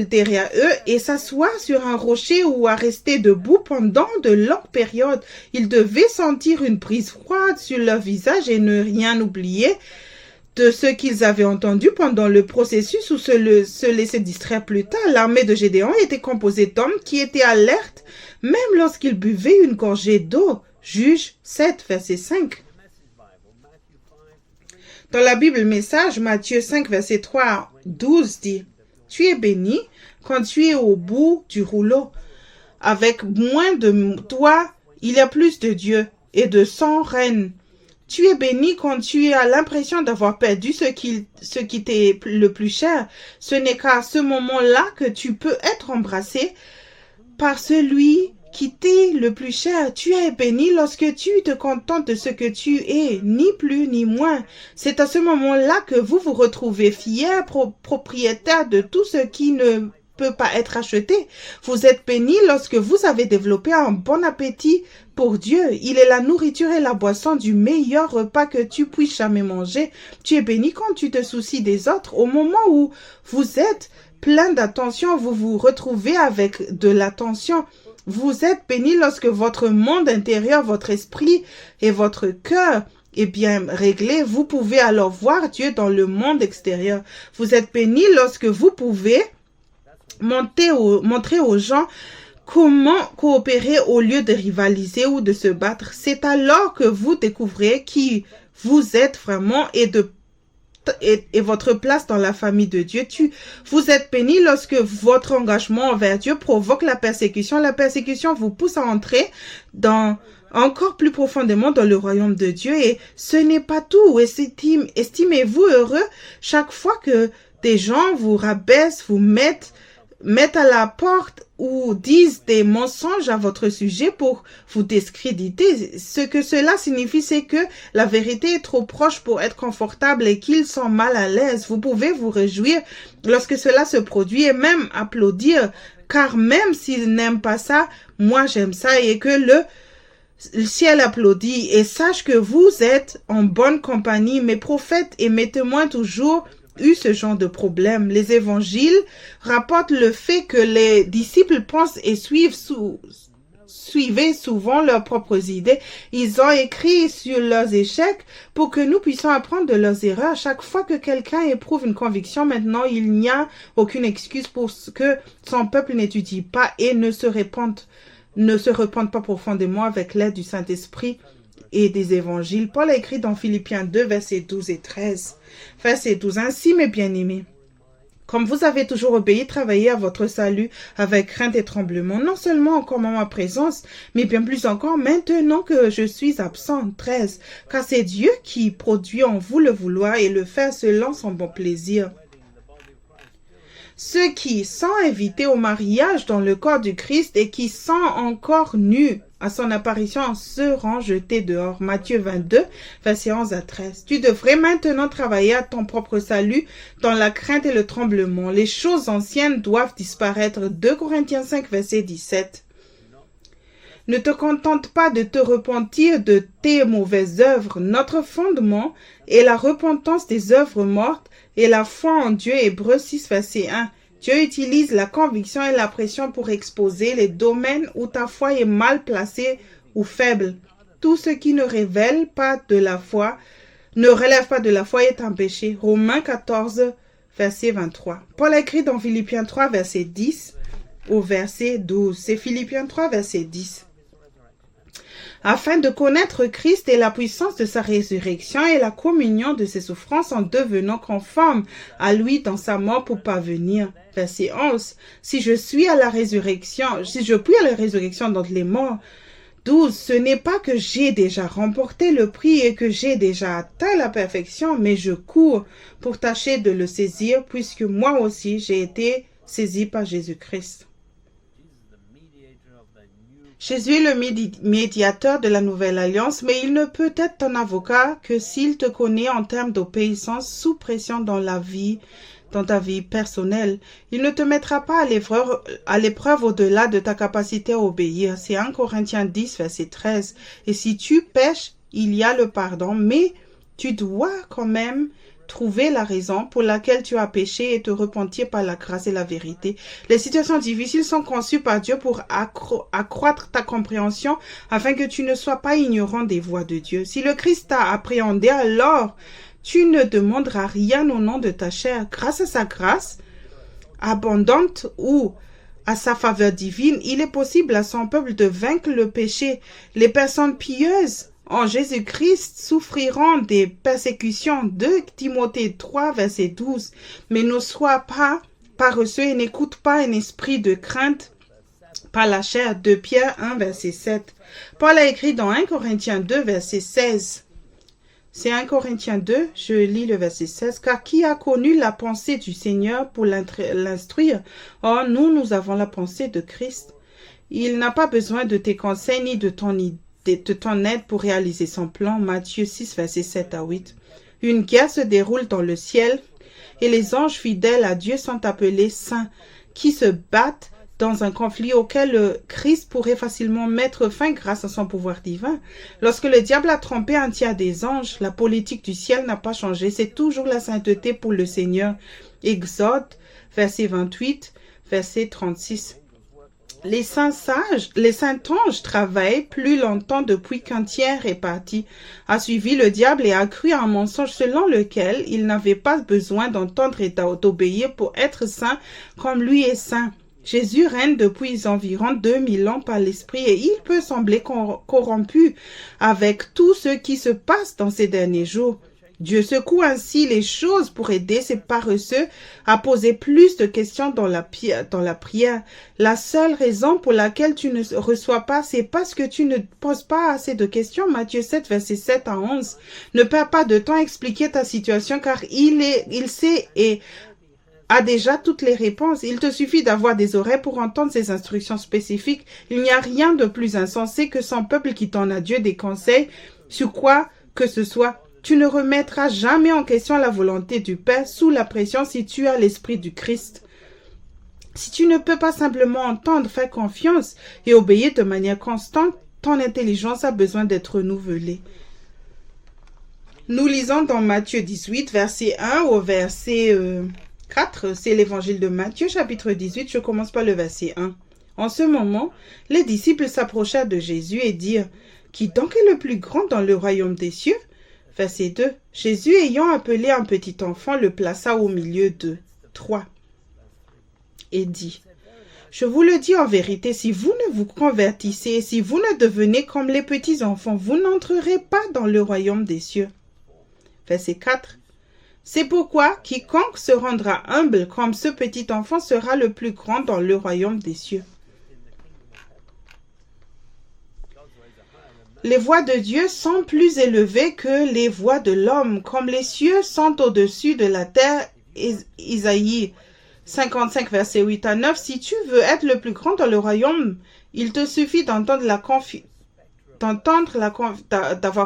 derrière eux et s'asseoir sur un rocher ou à rester debout pendant de longues périodes. Ils devaient sentir une brise froide sur leur visage et ne rien oublier de ce qu'ils avaient entendu pendant le processus ou se laisser distraire plus tard. L'armée de Gédéon était composée d'hommes qui étaient alertes, même lorsqu'ils buvaient une gorgée d'eau. Juge 7, verset 5. Dans la Bible Message, Matthieu 5, verset 3 à 12 dit « Tu es béni quand tu es au bout du rouleau. Avec moins de toi, il y a plus de Dieu et de son règne. Tu es béni quand tu as l'impression d'avoir perdu ce qui t'est le plus cher. Ce n'est qu'à ce moment-là que tu peux être embrassé par celui qui t'est le plus cher. Tu es béni lorsque tu te contentes de ce que tu es, ni plus ni moins. C'est à ce moment-là que vous vous retrouvez fier, propriétaire de tout ce qui ne peut pas être acheté. Vous êtes béni lorsque vous avez développé un bon appétit pour Dieu. Il est la nourriture et la boisson du meilleur repas que tu puisses jamais manger. Tu es béni quand tu te soucies des autres. Au moment où vous êtes plein d'attention, vous vous retrouvez avec de l'attention. Vous êtes béni lorsque votre monde intérieur, votre esprit et votre cœur est bien réglé. Vous pouvez alors voir Dieu dans le monde extérieur. Vous êtes béni lorsque vous pouvez montrer aux gens comment coopérer au lieu de rivaliser ou de se battre. C'est alors que vous découvrez qui vous êtes vraiment et votre place dans la famille de Dieu. Vous êtes béni lorsque votre engagement envers Dieu provoque la persécution. La persécution vous pousse à entrer encore plus profondément dans le royaume de Dieu. Et ce n'est pas tout. Estimez-vous heureux chaque fois que des gens vous rabaissent, vous mettent à la porte ou disent des mensonges à votre sujet pour vous discréditer. Ce que cela signifie, c'est que la vérité est trop proche pour être confortable et qu'ils sont mal à l'aise. Vous pouvez vous réjouir lorsque cela se produit et même applaudir, car même s'ils n'aiment pas ça, moi j'aime ça et que le ciel applaudit. Et sache que vous êtes en bonne compagnie. Mes prophètes et mes témoins toujours eu ce genre de problème. Les évangiles rapportent le fait que les disciples pensent et suivaient souvent leurs propres idées. Ils ont écrit sur leurs échecs pour que nous puissions apprendre de leurs erreurs. Chaque fois que quelqu'un éprouve une conviction, maintenant, il n'y a aucune excuse pour ce que son peuple n'étudie pas et ne se repente pas profondément avec l'aide du Saint-Esprit et des évangiles. Paul a écrit dans Philippiens 2, versets 12 et 13. Verset 12. Ainsi, mes bien-aimés, comme vous avez toujours obéi, travaillez à votre salut avec crainte et tremblement, non seulement encore en ma présence, mais bien plus encore maintenant que je suis absent. 13. Car c'est Dieu qui produit en vous le vouloir et le faire selon son bon plaisir. Ceux qui sont invités au mariage dans le corps du Christ et qui sont encore nus à son apparition seront jetés dehors. Matthieu 22, versets 11 à 13. Tu devrais maintenant travailler à ton propre salut dans la crainte et le tremblement. Les choses anciennes doivent disparaître. 2 Corinthiens 5, verset 17. Ne te contente pas de te repentir de tes mauvaises œuvres. Notre fondement est la repentance des œuvres mortes et la foi en Dieu. Hébreux 6, verset 1. Dieu utilise la conviction et la pression pour exposer les domaines où ta foi est mal placée ou faible. Tout ce qui ne relève pas de la foi est un péché. Romains 14, verset 23. Paul écrit dans Philippiens 3, verset 10 au verset 12. C'est Philippiens 3, verset 10. Afin de connaître Christ et la puissance de sa résurrection et la communion de ses souffrances en devenant conforme à lui dans sa mort pour parvenir. Verset 11. Si je puis à la résurrection d'entre les morts. 12. Ce n'est pas que j'ai déjà remporté le prix et que j'ai déjà atteint la perfection, mais je cours pour tâcher de le saisir, puisque moi aussi j'ai été saisi par Jésus-Christ. Jésus est le médiateur de la nouvelle alliance, mais il ne peut être ton avocat que s'il te connaît en termes d'obéissance sous pression dans ta vie personnelle. Il ne te mettra pas à l'épreuve au-delà de ta capacité à obéir. C'est 1 Corinthiens 10, verset 13. Et si tu pèches, il y a le pardon, mais tu dois quand même trouver la raison pour laquelle tu as péché et te repentir par la grâce et la vérité. Les situations difficiles sont conçues par Dieu pour accroître ta compréhension afin que tu ne sois pas ignorant des voies de Dieu. Si le Christ t'a appréhendé, alors tu ne demanderas rien au nom de ta chair. Grâce à sa grâce abondante ou à sa faveur divine, il est possible à son peuple de vaincre le péché. Les personnes pieuses en Jésus-Christ souffriront des persécutions. 2 Timothée 3, verset 12. Mais ne sois pas paresseux et n'écoute pas un esprit de crainte par la chair. 2 Pierre 1, verset 7. Paul a écrit dans 1 Corinthiens 2, verset 16. C'est 1 Corinthiens 2, je lis le verset 16. Car qui a connu la pensée du Seigneur pour l'instruire? Or, nous avons la pensée de Christ. Il n'a pas besoin de tes conseils ni de ton aide pour réaliser son plan. Matthieu 6, verset 7 à 8. Une guerre se déroule dans le ciel et les anges fidèles à Dieu sont appelés saints qui se battent dans un conflit auquel le Christ pourrait facilement mettre fin grâce à son pouvoir divin. Lorsque le diable a trompé un tiers des anges, la politique du ciel n'a pas changé. C'est toujours la sainteté pour le Seigneur. Exode, verset 28, verset 36. Les saints anges travaillent plus longtemps depuis qu'un tiers est parti, a suivi le diable et a cru à un mensonge selon lequel il n'avait pas besoin d'entendre et d'obéir pour être saint comme lui est saint. Jésus règne depuis environ 2000 ans par l'Esprit et il peut sembler corrompu avec tout ce qui se passe dans ces derniers jours. Dieu secoue ainsi les choses pour aider ces paresseux à poser plus de questions dans la prière. La seule raison pour laquelle tu ne reçois pas, c'est parce que tu ne poses pas assez de questions. Matthieu 7, verset 7 à 11. Ne perds pas de temps à expliquer ta situation car il sait et a déjà toutes les réponses. Il te suffit d'avoir des oreilles pour entendre ses instructions spécifiques. Il n'y a rien de plus insensé que son peuple qui donne à Dieu des conseils sur quoi que ce soit. Tu ne remettras jamais en question la volonté du Père sous la pression si tu as l'esprit du Christ. Si tu ne peux pas simplement entendre, faire confiance et obéir de manière constante, ton intelligence a besoin d'être renouvelée. Nous lisons dans Matthieu 18, verset 1 au verset 4. C'est l'évangile de Matthieu, chapitre 18. Je commence par le verset 1. En ce moment, les disciples s'approchèrent de Jésus et dirent, « Qui donc est le plus grand dans le royaume des cieux ?» Verset 2. Jésus, ayant appelé un petit enfant, le plaça au milieu d'eux. 3. Et dit, « Je vous le dis en vérité, si vous ne vous convertissez, si vous ne devenez comme les petits enfants, vous n'entrerez pas dans le royaume des cieux. » Verset 4. C'est pourquoi quiconque se rendra humble comme ce petit enfant sera le plus grand dans le royaume des cieux. Les voies de Dieu sont plus élevées que les voies de l'homme, comme les cieux sont au-dessus de la terre. Isaïe 55, verset 8 à 9. Si tu veux être le plus grand dans le royaume, il te suffit d'avoir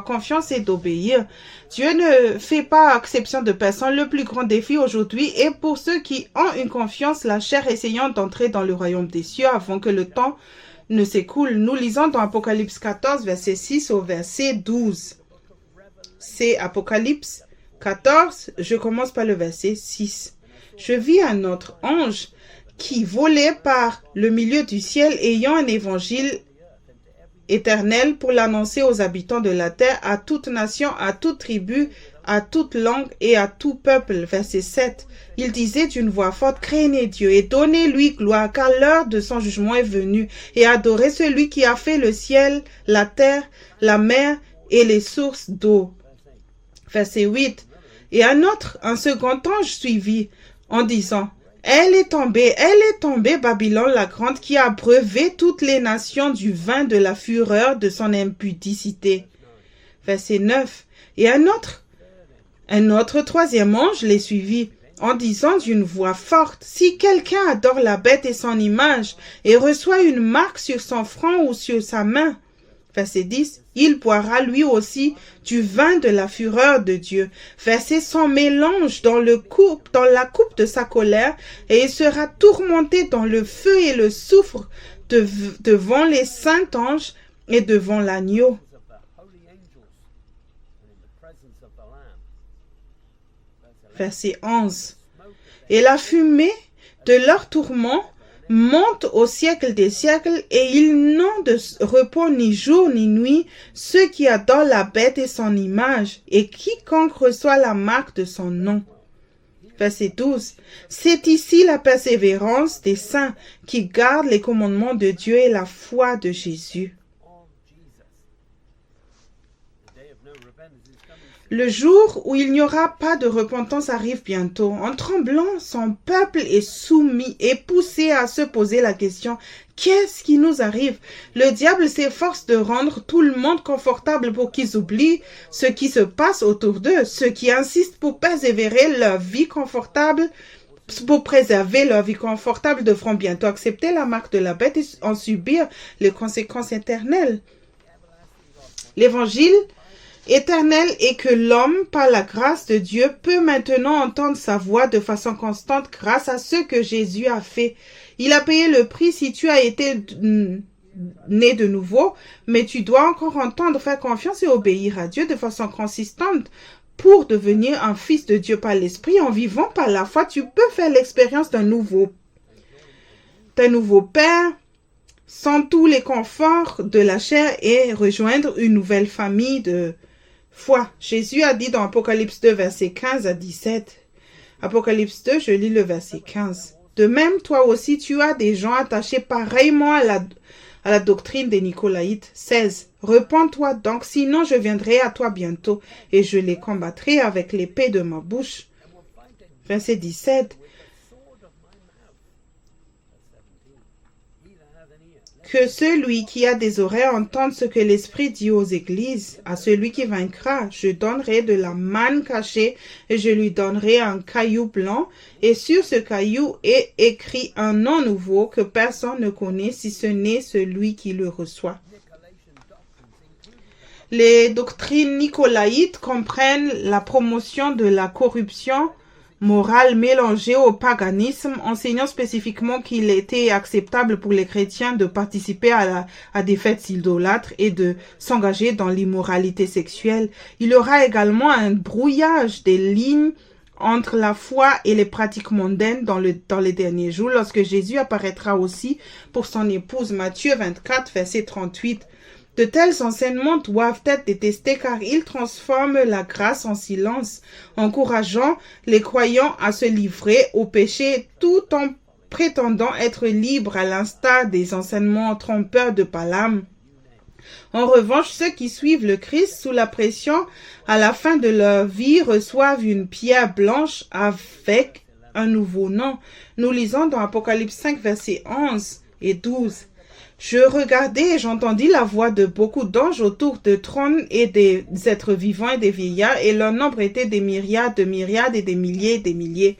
confiance et d'obéir. Dieu ne fait pas exception de personne. Le plus grand défi aujourd'hui est pour ceux qui ont une confiance, la chair essayant d'entrer dans le royaume des cieux avant que le temps ne s'écoule. Nous lisons dans Apocalypse 14, verset 6 au verset 12. C'est Apocalypse 14, je commence par le verset 6. Je vis un autre ange qui volait par le milieu du ciel ayant un évangile éternel pour l'annoncer aux habitants de la terre, à toute nation, à toute tribu, à toute langue et à tout peuple. Verset 7. Il disait d'une voix forte, craignez Dieu et donnez-lui gloire, car l'heure de son jugement est venue, et adorez celui qui a fait le ciel, la terre, la mer et les sources d'eau. Verset 8. Et un second ange suivit en disant, elle est tombée, Babylone la grande, qui a abreuvé toutes les nations du vin de la fureur de son impudicité. Verset 9. Et un autre troisième ange les suivit, en disant d'une voix forte, si quelqu'un adore la bête et son image, et reçoit une marque sur son front ou sur sa main, verset 10, il boira lui aussi du vin de la fureur de Dieu, verser son mélange dans la coupe de sa colère, et il sera tourmenté dans le feu et le soufre devant les saints anges et devant l'agneau. Verset 11. Et la fumée de leur tourment monte au siècle des siècles, et ils n'ont de repos ni jour ni nuit, ceux qui adorent la bête et son image, et quiconque reçoit la marque de son nom. Verset 12. C'est ici la persévérance des saints qui gardent les commandements de Dieu et la foi de Jésus. Le jour où il n'y aura pas de repentance arrive bientôt. En tremblant, son peuple est soumis et poussé à se poser la question, qu'est-ce qui nous arrive? Le diable s'efforce de rendre tout le monde confortable pour qu'ils oublient ce qui se passe autour d'eux. Ceux qui insistent pour préserver leur vie confortable devront bientôt accepter la marque de la bête et en subir les conséquences éternelles. L'évangile éternel est que l'homme, par la grâce de Dieu, peut maintenant entendre sa voix de façon constante grâce à ce que Jésus a fait. Il a payé le prix si tu as été né de nouveau, mais tu dois encore entendre, faire confiance et obéir à Dieu de façon consistante pour devenir un fils de Dieu par l'Esprit. En vivant par la foi, tu peux faire l'expérience d'un nouveau Père, sans tous les conforts de la chair et rejoindre une nouvelle famille de foi. Jésus a dit dans Apocalypse 2, verset 15 à 17. Apocalypse 2, je lis le verset 15. De même, toi aussi, tu as des gens attachés pareillement à la doctrine des Nicolaïtes. 16. Repends-toi donc, sinon je viendrai à toi bientôt, et je les combattrai avec l'épée de ma bouche. Verset 17. Que celui qui a des oreilles entende ce que l'Esprit dit aux églises. À celui qui vaincra, je donnerai de la manne cachée et je lui donnerai un caillou blanc. Et sur ce caillou est écrit un nom nouveau que personne ne connaît si ce n'est celui qui le reçoit. Les doctrines nicolaïtes comprennent la promotion de la corruption morale mélangée au paganisme, enseignant spécifiquement qu'il était acceptable pour les chrétiens de participer à des fêtes idolâtres et de s'engager dans l'immoralité sexuelle. Il y aura également un brouillage des lignes entre la foi et les pratiques mondaines dans les derniers jours, lorsque Jésus apparaîtra aussi pour son épouse. Matthieu 24, verset 38. De tels enseignements doivent être détestés car ils transforment la grâce en silence, encourageant les croyants à se livrer au péché tout en prétendant être libres à l'instar des enseignements trompeurs de Balaam. En revanche, ceux qui suivent le Christ sous la pression à la fin de leur vie reçoivent une pierre blanche avec un nouveau nom. Nous lisons dans Apocalypse 5, versets 11 et 12. Je regardai et j'entendis la voix de beaucoup d'anges autour du trône et des êtres vivants et des vieillards, et leur nombre était des myriades et des milliers et des milliers.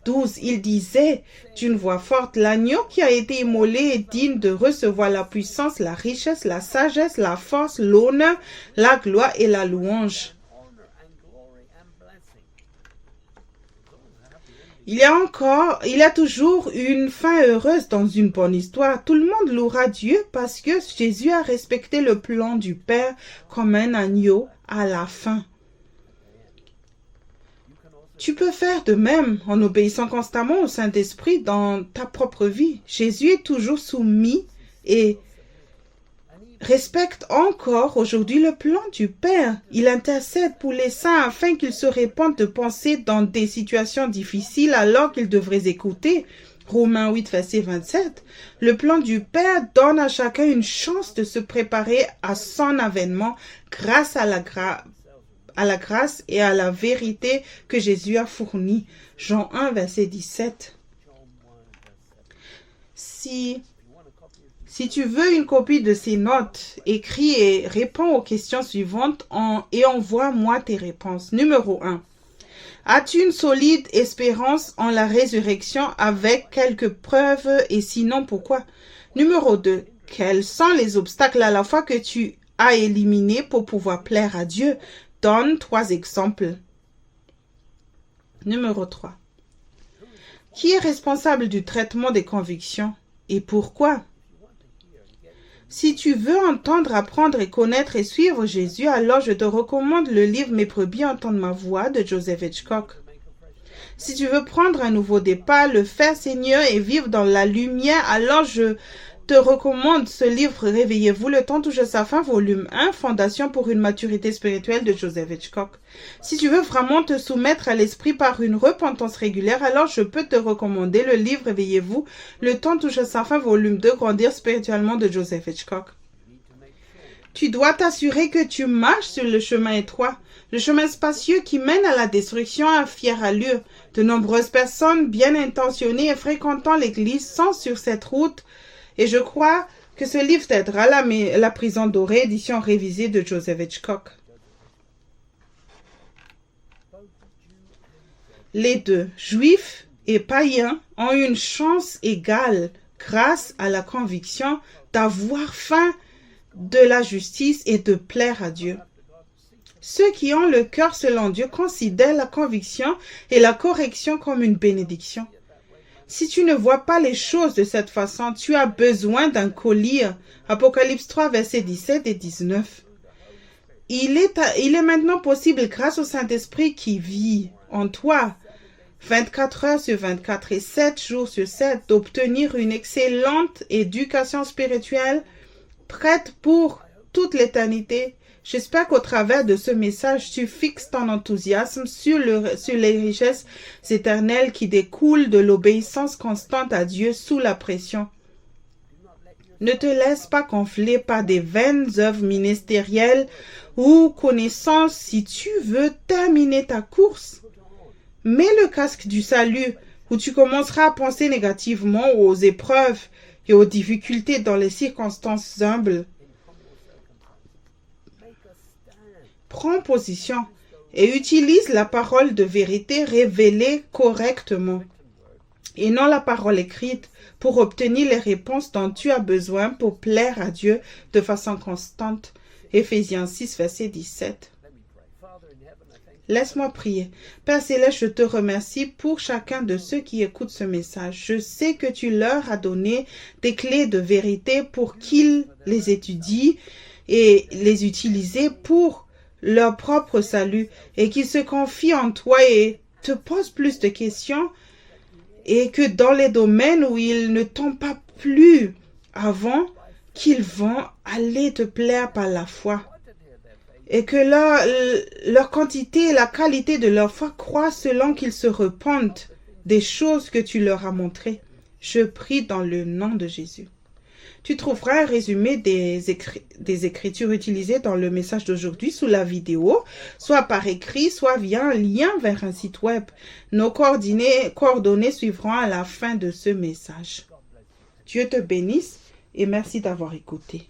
12. Il disait d'une voix forte, l'agneau qui a été immolé est digne de recevoir la puissance, la richesse, la sagesse, la force, l'honneur, la gloire et la louange. Il y a toujours une fin heureuse dans une bonne histoire. Tout le monde louera Dieu parce que Jésus a respecté le plan du Père comme un agneau à la fin. Tu peux faire de même en obéissant constamment au Saint-Esprit dans ta propre vie. Jésus est toujours soumis et respecte encore aujourd'hui le plan du Père. Il intercède pour les saints afin qu'ils se répandent de pensées dans des situations difficiles alors qu'ils devraient écouter. Romains 8, verset 27. Le plan du Père donne à chacun une chance de se préparer à son avènement grâce à la grâce et à la vérité que Jésus a fournie. Jean 1, verset 17. Si tu veux une copie de ces notes, écris et réponds aux questions suivantes et envoie-moi tes réponses. Numéro 1. As-tu une solide espérance en la résurrection avec quelques preuves et sinon pourquoi? Numéro 2. Quels sont les obstacles à la foi que tu as éliminés pour pouvoir plaire à Dieu? Donne 3 exemples. Numéro 3. Qui est responsable du traitement des convictions et pourquoi? Si tu veux entendre, apprendre et connaître et suivre Jésus, alors je te recommande le livre Mes brebis entendent ma voix de Joseph Hitchcock. Si tu veux prendre un nouveau départ, le faire Seigneur et vivre dans la lumière, alors je te recommande ce livre Réveillez-vous, le temps touche à sa fin, volume 1, Fondation pour une maturité spirituelle de Joseph Hitchcock. Si tu veux vraiment te soumettre à l'esprit par une repentance régulière, alors je peux te recommander le livre Réveillez-vous, le temps touche à sa fin, volume 2, Grandir spirituellement de Joseph Hitchcock. Tu dois t'assurer que tu marches sur le chemin étroit, le chemin spacieux qui mène à la destruction à fière allure. De nombreuses personnes bien intentionnées et fréquentant l'église sont sur cette route. Et je crois que ce livre t'aidera. La prison dorée, édition révisée de Joseph Hitchcock. Les deux, juifs et païens, ont une chance égale grâce à la conviction d'avoir faim de la justice et de plaire à Dieu. Ceux qui ont le cœur selon Dieu considèrent la conviction et la correction comme une bénédiction. Si tu ne vois pas les choses de cette façon, tu as besoin d'un collier. Apocalypse 3, versets 17 et 19. Il est maintenant possible, grâce au Saint-Esprit qui vit en toi, 24 heures sur 24 et 7 jours sur 7, d'obtenir une excellente éducation spirituelle prête pour toute l'éternité. J'espère qu'au travers de ce message, tu fixes ton enthousiasme sur les richesses éternelles qui découlent de l'obéissance constante à Dieu sous la pression. Ne te laisse pas gonfler par des vaines œuvres ministérielles ou connaissances si tu veux terminer ta course. Mets le casque du salut où tu commenceras à penser négativement aux épreuves et aux difficultés dans les circonstances humbles. Prends position et utilise la parole de vérité révélée correctement et non la parole écrite pour obtenir les réponses dont tu as besoin pour plaire à Dieu de façon constante. Éphésiens 6, verset 17. Laisse-moi prier. Père Céleste, je te remercie pour chacun de ceux qui écoutent ce message. Je sais que tu leur as donné des clés de vérité pour qu'ils les étudient et les utilisent pour leur propre salut et qu'ils se confient en toi et te posent plus de questions et que dans les domaines où ils ne t'ont pas plu avant, qu'ils vont aller te plaire par la foi. Et que leur quantité et la qualité de leur foi croient selon qu'ils se repentent des choses que tu leur as montrées. Je prie dans le nom de Jésus. Tu trouveras un résumé des écritures utilisées dans le message d'aujourd'hui sous la vidéo, soit par écrit, soit via un lien vers un site web. Nos coordonnées suivront à la fin de ce message. Dieu te bénisse et merci d'avoir écouté.